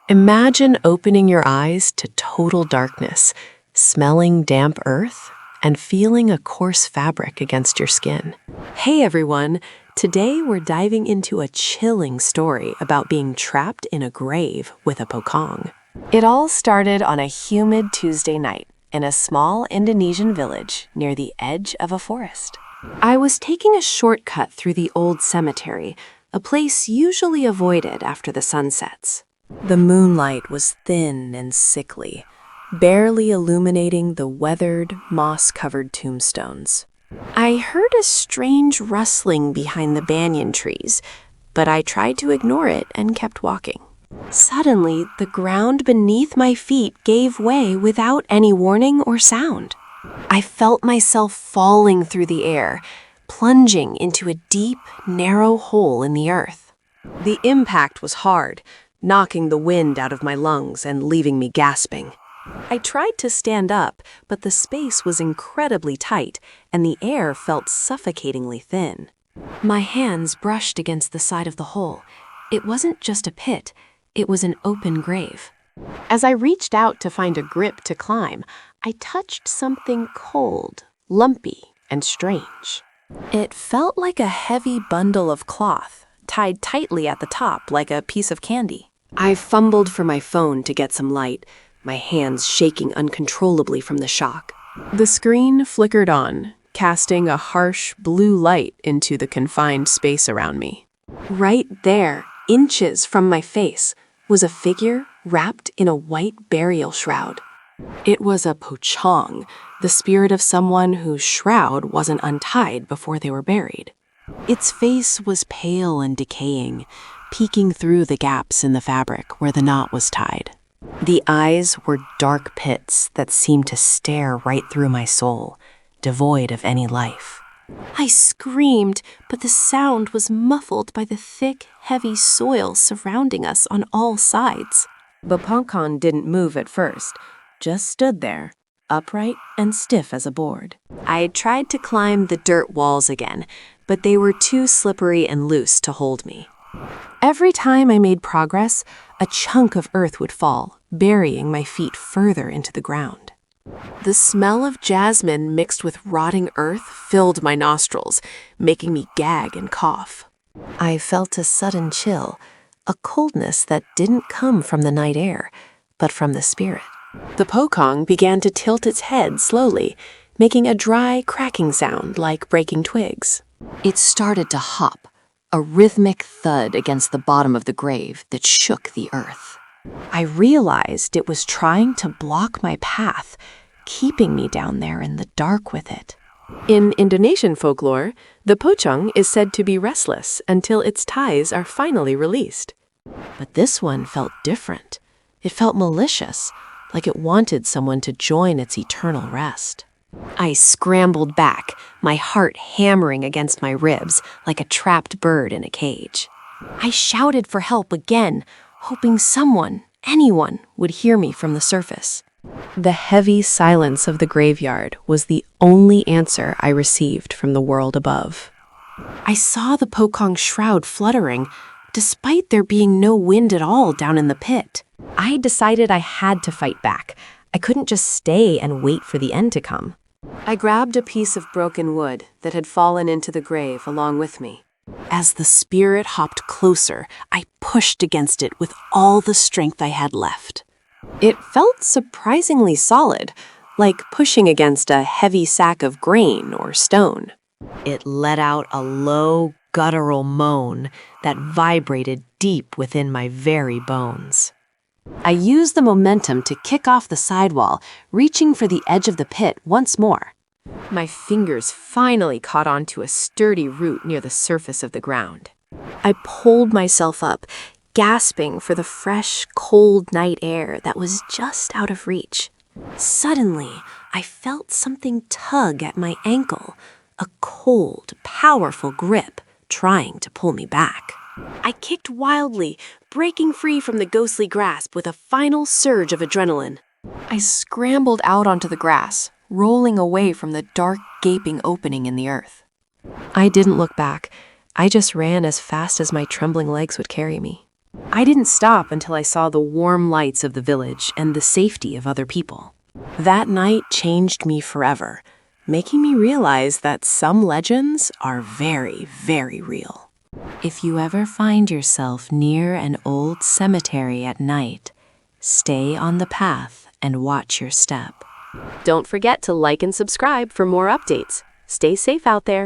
Imagine opening your eyes to total darkness, smelling damp earth, and feeling a coarse fabric against your skin. Hey everyone! Today we're diving into a chilling story about being trapped in a grave with a Pocong. It all started on a humid Tuesday night in a small Indonesian village near the edge of a forest. I was taking a shortcut through the old cemetery, a place usually avoided after the sun sets. The moonlight was thin and sickly, barely illuminating the weathered, moss-covered tombstones. I heard a strange rustling behind the banyan trees, but I tried to ignore it and kept walking. Suddenly, the ground beneath my feet gave way without any warning or sound. I felt myself falling through the air, plunging into a deep, narrow hole in the earth. The impact was hard, knocking the wind out of my lungs and leaving me gasping. I tried to stand up, but the space was incredibly tight, and the air felt suffocatingly thin. My hands brushed against the side of the hole. It wasn't just a pit, it was an open grave. As I reached out to find a grip to climb, I touched something cold, lumpy, and strange. It felt like a heavy bundle of cloth, tied tightly at the top like a piece of candy. I fumbled for my phone to get some light, my hands shaking uncontrollably from the shock. The screen flickered on, casting a harsh blue light into the confined space around me. Right there, inches from my face, was a figure wrapped in a white burial shroud. It was a Pocong, the spirit of someone whose shroud wasn't untied before they were buried. Its face was pale and decaying, peeking through the gaps in the fabric where the knot was tied. The eyes were dark pits that seemed to stare right through my soul, devoid of any life. I screamed, but the sound was muffled by the thick, heavy soil surrounding us on all sides. The Pocong didn't move at first, just stood there, upright and stiff as a board. I tried to climb the dirt walls again, but they were too slippery and loose to hold me. Every time I made progress, a chunk of earth would fall, burying my feet further into the ground. The smell of jasmine mixed with rotting earth filled my nostrils, making me gag and cough. I felt a sudden chill, a coldness that didn't come from the night air, but from the spirit. The Pocong began to tilt its head slowly, making a dry, cracking sound like breaking twigs. It started to hop, a rhythmic thud against the bottom of the grave that shook the earth. I realized it was trying to block my path, keeping me down there in the dark with it. In Indonesian folklore, the Pocong is said to be restless until its ties are finally released. But this one felt different. It felt malicious, like it wanted someone to join its eternal rest. I scrambled back, my heart hammering against my ribs like a trapped bird in a cage. I shouted for help again, hoping someone, anyone, would hear me from the surface. The heavy silence of the graveyard was the only answer I received from the world above. I saw the Pocong shroud fluttering, despite there being no wind at all down in the pit. I decided I had to fight back. I couldn't just stay and wait for the end to come. I grabbed a piece of broken wood that had fallen into the grave along with me. As the spirit hopped closer, I pushed against it with all the strength I had left. It felt surprisingly solid, like pushing against a heavy sack of grain or stone. It let out a low, guttural moan that vibrated deep within my very bones. I used the momentum to kick off the sidewall, reaching for the edge of the pit once more. My fingers finally caught onto a sturdy root near the surface of the ground. I pulled myself up, gasping for the fresh, cold night air that was just out of reach. Suddenly, I felt something tug at my ankle, a cold, powerful grip trying to pull me back. I kicked wildly, breaking free from the ghostly grasp with a final surge of adrenaline. I scrambled out onto the grass, rolling away from the dark, gaping opening in the earth. I didn't look back. I just ran as fast as my trembling legs would carry me. I didn't stop until I saw the warm lights of the village and the safety of other people. That night changed me forever, making me realize that some legends are very, very real. If you ever find yourself near an old cemetery at night, stay on the path and watch your step. Don't forget to like and subscribe for more updates. Stay safe out there.